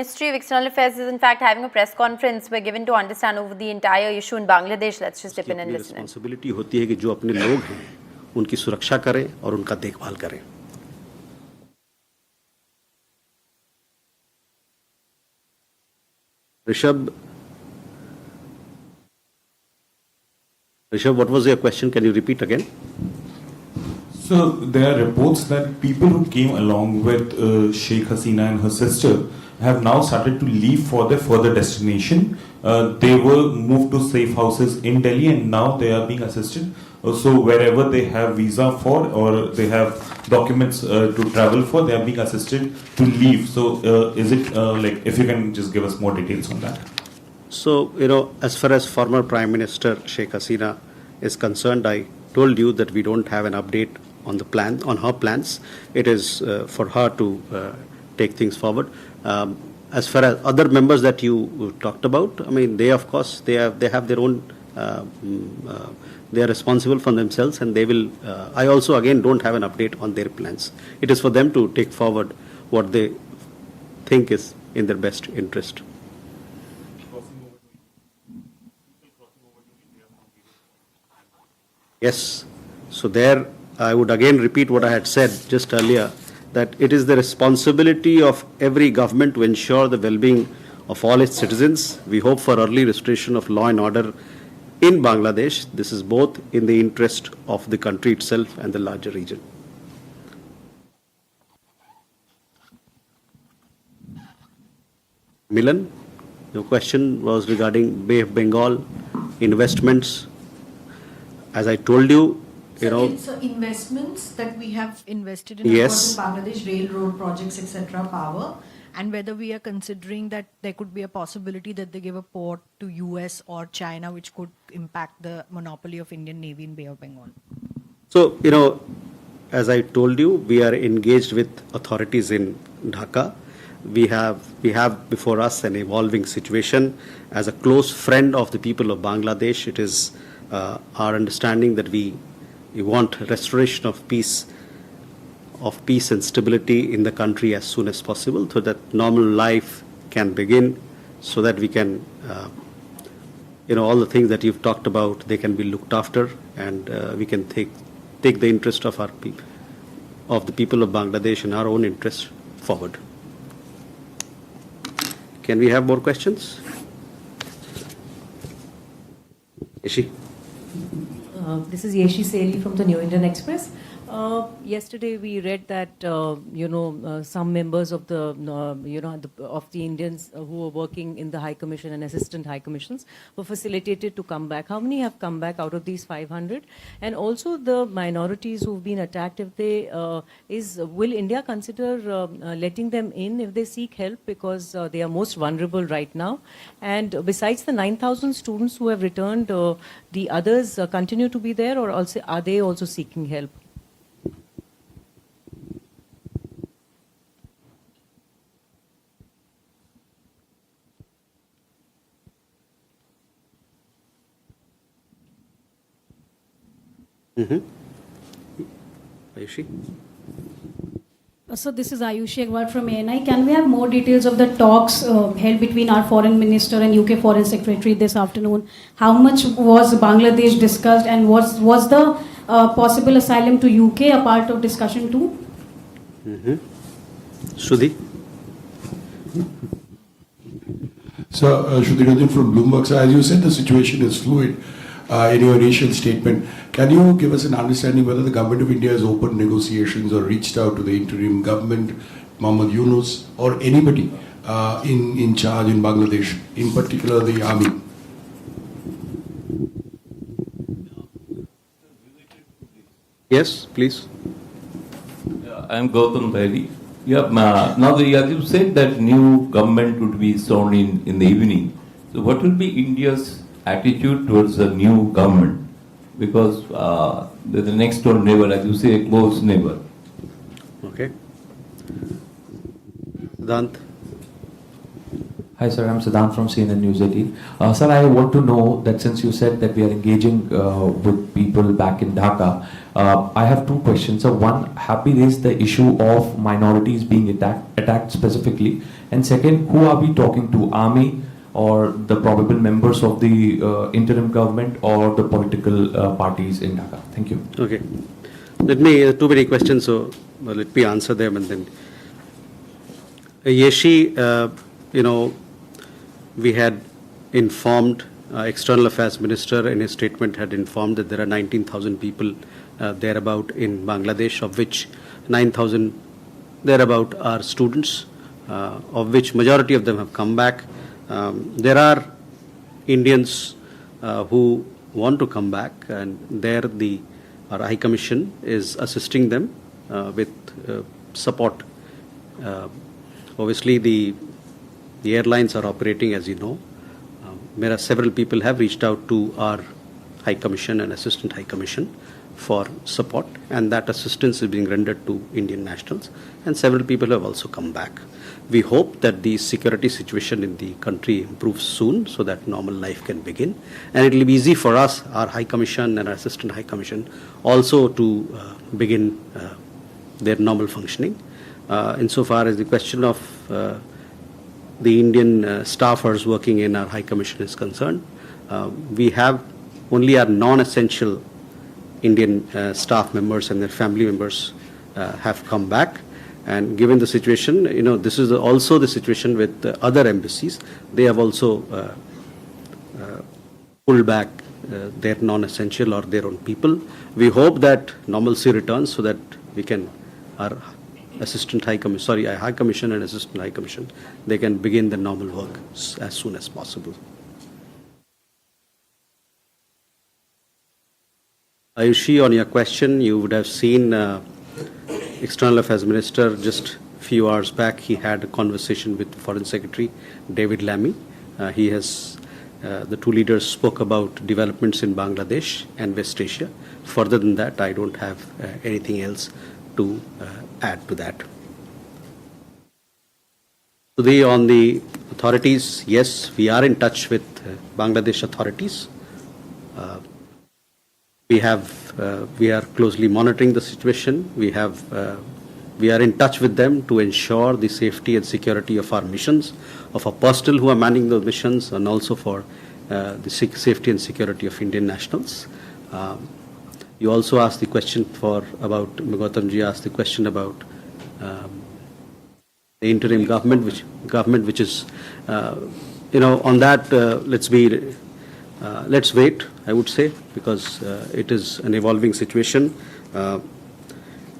Ministry of External Affairs is in fact having a press conference. We're given to understand over the entire issue in Bangladesh. Let's just dip in and listen. Responsibility होती है कि जो अपने लोग हैं उनकी सुरक्षा करें और उनका देखभाल करें. Rishabh, what was your question? Can you repeat again? So there are reports that people who came along with Sheikh Hasina and her sister have now started to leave for their further destination. They were moved to safe houses in Delhi and now they are being assisted. So wherever they have visa for or they have documents to travel for, they are being assisted to leave. So is it like, if you can just give us more details on that? So, as far as former Prime Minister Sheikh Hasina is concerned, I told you that we don't have an update on the plan, on her plans. It is for her to take things forward. As far as other members that you talked about, I mean, they of course they have their own. They are responsible for themselves, and they will. I also again don't have an update on their plans. It is for them to take forward what they think is in their best interest. Yes. So there, I would again repeat what I had said just earlier, that it is the responsibility of every government to ensure the well-being of all its citizens. We hope for early restoration of law and order in Bangladesh. This is both in the interest of the country itself and the larger region. Milan, your question was regarding Bay of Bengal investments. As I told you, So investments that we have invested in Yes. Bangladesh, railroad projects, etc., power, and whether we are considering that there could be a possibility that they give a port to US or China, which could impact the monopoly of Indian Navy in Bay of Bengal. So, as I told you, we are engaged with authorities in Dhaka. We have before us an evolving situation. As a close friend of the people of Bangladesh, it is our understanding that we want restoration of peace and stability in the country as soon as possible, so that normal life can begin, so that we can, all the things that you've talked about, they can be looked after, and we can take the interest of the people of Bangladesh and our own interests forward. Can we have more questions? Yeshi? This is Yeshi Seli from the New Indian Express. Yesterday we read that some members of the of the Indians who were working in the High Commission and Assistant High Commissions were facilitated to come back. How many have come back out of these 500? And also the minorities who've been attacked, if they will India consider letting them in if they seek help, because they are most vulnerable right now? And besides the 9,000 students who have returned, the others continue to be there, or also are they also seeking help? Ayushi? So this is Ayushi Agwar from ANI. Can we have more details of the talks held between our Foreign Minister and UK Foreign Secretary this afternoon? How much was Bangladesh discussed, and was the possible asylum to UK a part of discussion too? Sudhi? So, Shruti Ranjan from Bloomberg. So, as you said, the situation is fluid. In your initial statement, can you give us an understanding whether the government of India has opened negotiations or reached out to the interim government, Mohammad Yunus, or anybody in charge in Bangladesh, in particular the army? Yes, please. I am Gautam Bhairi. Now, as you said that new government would be sworn in the evening. So, what will be India's attitude towards the new government? Because they're the next door neighbor, as you say, a close neighbor. Okay. Dant? Hi, sir. I'm Siddhant from CNN News 18. Sir, I want to know that since you said that we are engaging with people back in Dhaka, I have two questions. So, one, have we raised the issue of minorities being attacked specifically? And second, who are we talking to? Army or the probable members of the interim government or the political parties in Dhaka? Thank you. Okay. Let me, too many questions, so let me answer them and then. Yeshi, we had informed, External Affairs Minister in his statement had informed that there are 19,000 people thereabout in Bangladesh, of which 9,000 thereabout are students, of which majority of them have come back. There are Indians who want to come back, and there our High Commission is assisting them with support. Obviously, the airlines are operating, as you know. There are several people have reached out to our High Commission and Assistant High Commission for support, and that assistance is being rendered to Indian nationals, and several people have also come back. We hope that the security situation in the country improves soon so that normal life can begin, and it will be easy for us, our High Commission and our Assistant High Commission, also to begin their normal functioning. Insofar as the question of the Indian staffers working in our High Commission is concerned, we have only our non-essential Indian staff members and their family members have come back. And given the situation, this is also the situation with other embassies. They have also pulled back their non-essential or their own people. We hope that normalcy returns so that we can, our High Commission and Assistant High Commission, they can begin the normal work as soon as possible. Ayushi, on your question, you would have seen External Affairs Minister just a few hours back. He had a conversation with Foreign Secretary David Lammy. The two leaders spoke about developments in Bangladesh and West Asia. Further than that, I don't have anything else to add to that. Today on the authorities, yes, we are in touch with Bangladesh authorities. We are closely monitoring the situation. We are in touch with them to ensure the safety and security of our missions, of our personnel who are manning those missions, and also for the safety and security of Indian nationals. You also asked the question Gautamji asked the question about the interim government, which is, on that, let's wait, I would say, because it is an evolving situation.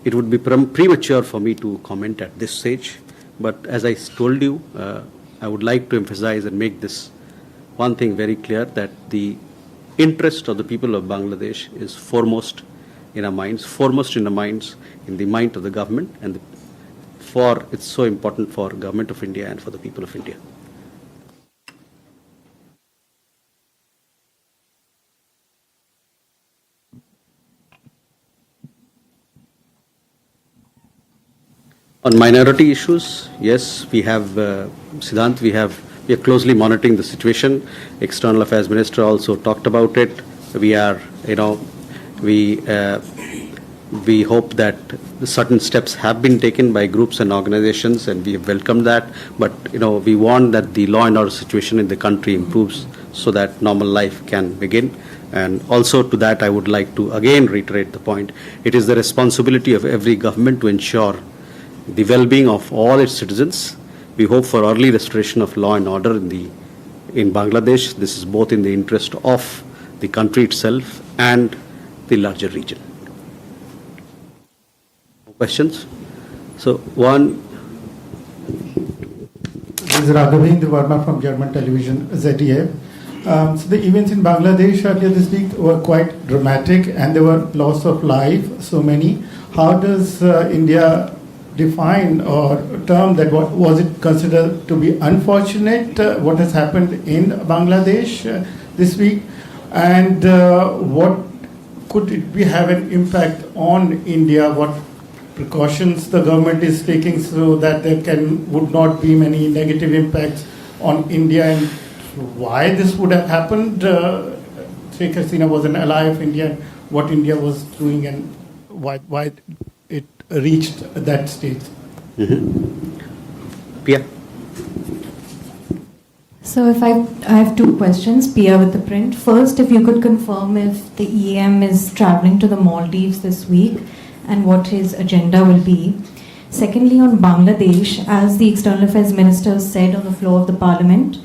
It would be premature for me to comment at this stage, but as I told you, I would like to emphasize and make this one thing very clear, that the interest of the people of Bangladesh is foremost in our minds, in the mind of the government, and it's so important for Government of India and for the people of India. On minority issues, yes, we have, Siddhant, we are closely monitoring the situation. External Affairs Minister also talked about it. We are, we hope that certain steps have been taken by groups and organizations, and we welcome that. But, we want that the law and order situation in the country improves so that normal life can begin. And also to that, I would like to again reiterate the point. It is the responsibility of every government to ensure the well-being of all its citizens. We hope for early restoration of law and order in Bangladesh. This is both in the interest of the country itself and the larger region. Questions? So one. This is Raghavendra Verma from German television ZDF. So the events in Bangladesh earlier this week were quite dramatic, and there were loss of life, so many. How does India define or term that? What was it considered to be unfortunate, what has happened in Bangladesh this week, and what could it have an impact on India? What precautions the government is taking so that there would not be many negative impacts on India and why this would have happened. Sheikh Hasina was an ally of India, what India was doing and why it reached that stage. Pia? So if I have two questions, Pia with the print. First, if you could confirm if the EM is traveling to the Maldives this week and what his agenda will be. Secondly, on Bangladesh, as the External Affairs Minister said on the floor of the Parliament,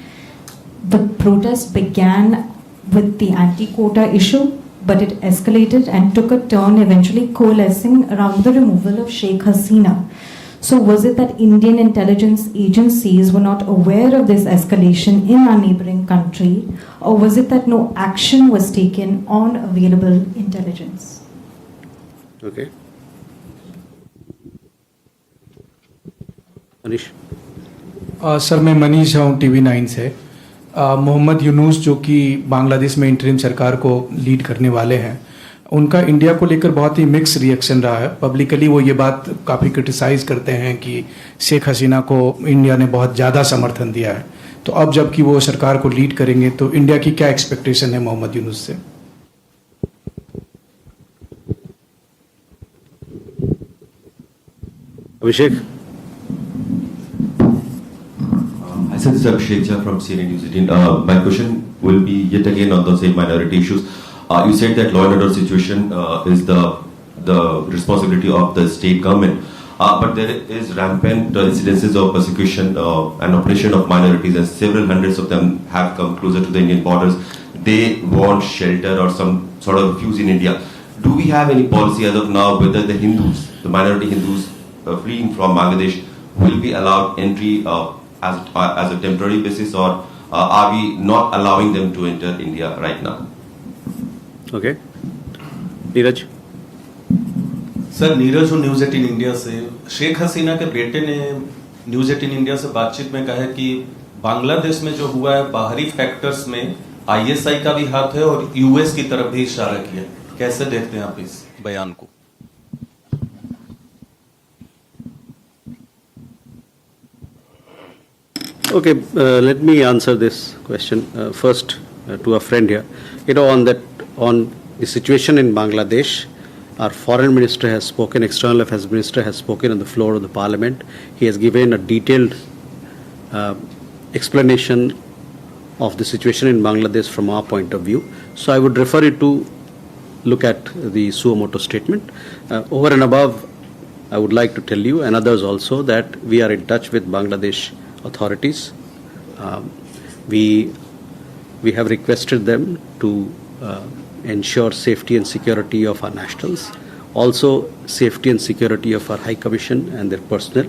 the protest began with the anti-quota issue, but it escalated and took a turn, eventually coalescing around the removal of Sheikh Hasina. So was it that Indian intelligence agencies were not aware of this escalation in our neighboring country, or was it that no action was taken on available intelligence? Okay. Manish? Sir मैं मनीष हूँ TV 9 से। मोहम्मद यूनुस जो कि बांग्लादेश में interim सरकार को lead करने वाले हैं, उनका इंडिया को लेकर बहुत ही मिक्स रिएक्शन रहा है। पब्लिकली वो ये बात काफ़ी क्रिटिसाइज करते हैं कि शेख हसीना को इंडिया ने बहुत ज़्यादा समर्थन दिया है। तो अब जबकि वो सरकार को लीड करेंगे तो इंडिया की क्या एक्सपेक्टेशन है मोहम्मद यूनुस से? Abhishek? I said this is Abhishek from CNN News 18. My question will be yet again on the same minority issues. You said that law and order situation is the responsibility of the state government, but there is rampant incidences of persecution and oppression of minorities, and several hundreds of them have come closer to the Indian borders. They want shelter or some sort of refuge in India. Do we have any policy as of now whether the Hindus, the minority Hindus fleeing from Bangladesh, will be allowed entry as a temporary basis, or are we not allowing them to enter India right now? Okay. Neeraj? Sir Neeraj हूँ news 18 India से। शेख हसीना के बेटे ने news 18 India से बातचीत में कहा है कि बांग्लादेश में जो हुआ है बाहरी फैक्टर्स में आईएसआई का भी हाथ है और यूएस की तरफ भी इशारा किया। कैसे देखते हैं आप इस बयान को? Okay, let me answer this question first to a friend here. On the situation in Bangladesh, our foreign minister has spoken, external affairs minister has spoken on the floor of the parliament. He has given a detailed explanation of the situation in Bangladesh from our point of view. So I would refer you to look at the Suomoto statement. Over and above, I would like to tell you and others also that we are in touch with Bangladesh authorities. We have requested them to ensure safety and security of our nationals, also safety and security of our High Commission and their personnel.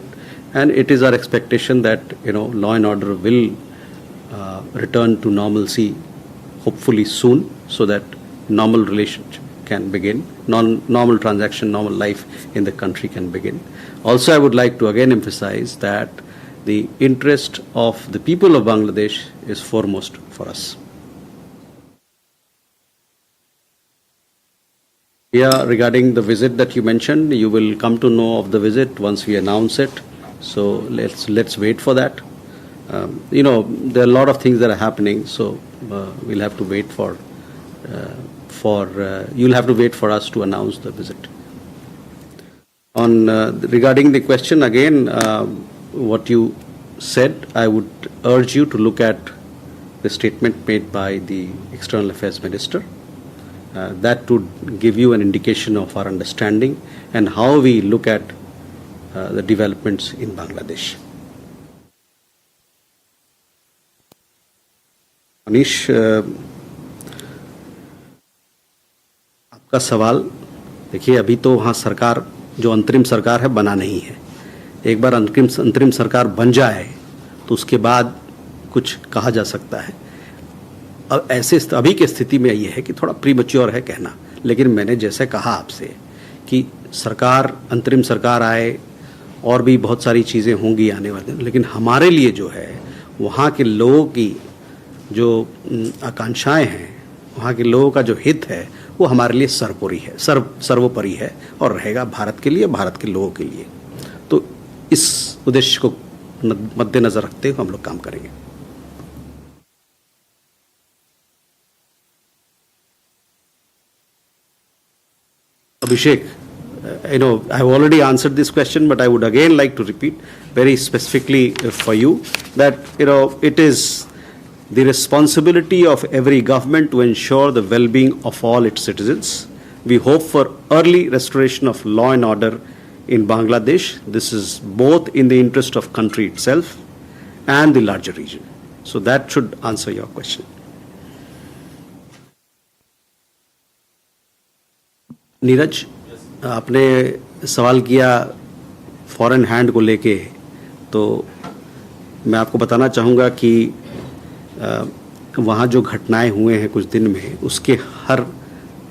And it is our expectation that law and order will return to normalcy hopefully soon, so that normal relationship can begin, normal transaction, normal life in the country can begin. Also, I would like to again emphasize that the interest of the people of Bangladesh is foremost for us. Yeah, regarding the visit that you mentioned, you will come to know of the visit once we announce it. So let's wait for that. There are a lot of things that are happening, so we'll have to wait you'll have to wait for us to announce the visit. Regarding the question again, what you said, I would urge you to look at the statement made by the External Affairs Minister. That would give you an indication of our understanding and how we look at the developments in Bangladesh. Manish, आपका सवाल देखिए, अभी तो वहाँ सरकार जो अंतरिम सरकार है बना नहीं है। एक बार अंतरिम सरकार बन जाए तो उसके बाद कुछ कहा जा सकता है। अब अभी की स्थिति में ये है कि थोड़ा प्रीमैच्योर है कहना, लेकिन मैंने जैसे कहा आपसे कि सरकार अंतरिम सरकार आए और भी बहुत सारी चीज़ें होंगी आने वाले दिन, लेकिन हमारे लिए जो है वहाँ के लोगों की जो आकांक्षाएं हैं, वहाँ के लोगों का जो हित है, वो हमारे लिए सर्वोपरि है और रहेगा भारत के लिए, भारत के लोगों के लिए। तो इस उद्देश्य को मद्देनजर रखते हुए हम लोग काम करेंगे। Abhishek, I've already answered this question, but I would again like to repeat very specifically for you that, it is the responsibility of every government to ensure the well-being of all its citizens. We hope for early restoration of law and order in Bangladesh. This is both in the interest of country itself and the larger region. So that should answer your question. Neeraj, आपने सवाल किया foreign hand को लेके, तो मैं आपको बताना चाहूँगा कि वहाँ जो घटनाएं हुए हैं कुछ दिन में, उसके हर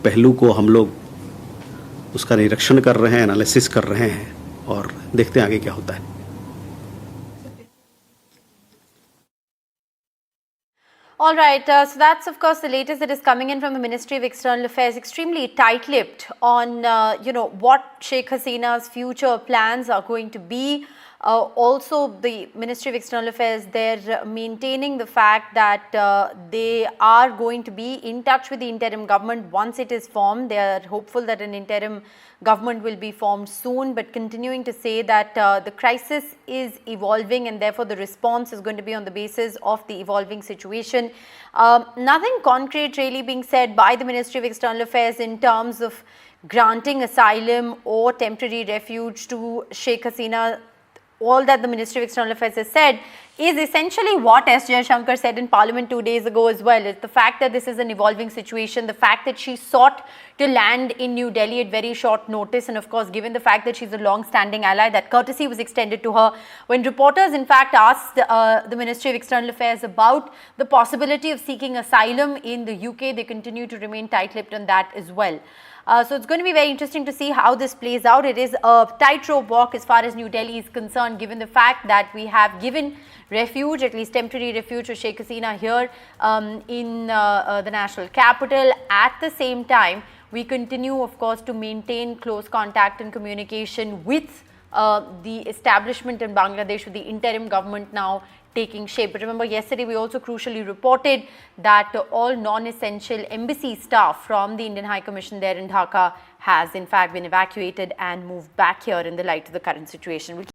पहलू को हम लोग उसका निरीक्षण कर रहे हैं, एनालिसिस कर रहे हैं और देखते हैं आगे क्या होता है. All right, so that's of course the latest that is coming in from the Ministry of External Affairs, extremely tight-lipped on what Sheikh Hasina's future plans are going to be. Also, the Ministry of External Affairs, they're maintaining the fact that they are going to be in touch with the interim government once it is formed. They are hopeful that an interim government will be formed soon, but continuing to say that the crisis is evolving and therefore the response is going to be on the basis of the evolving situation. Nothing concrete really being said by the Ministry of External Affairs in terms of granting asylum or temporary refuge to Sheikh Hasina. All that the Ministry of External Affairs has said is essentially what S. Jaishankar said in Parliament 2 days ago as well. It's the fact that this is an evolving situation, the fact that she sought to land in New Delhi at very short notice, and of course given the fact that she's a long-standing ally, that courtesy was extended to her. When reporters in fact asked the Ministry of External Affairs about the possibility of seeking asylum in the UK, they continue to remain tight-lipped on that as well. So it's going to be very interesting to see how this plays out. It is a tightrope walk as far as New Delhi is concerned, given the fact that we have given refuge, at least temporary refuge, to Sheikh Hasina here in the national capital. At the same time, we continue, of course, to maintain close contact and communication with the establishment in Bangladesh, with the interim government now taking shape. But remember, yesterday we also crucially reported that all non-essential embassy staff from the Indian High Commission there in Dhaka has in fact been evacuated and moved back here in the light of the current situation.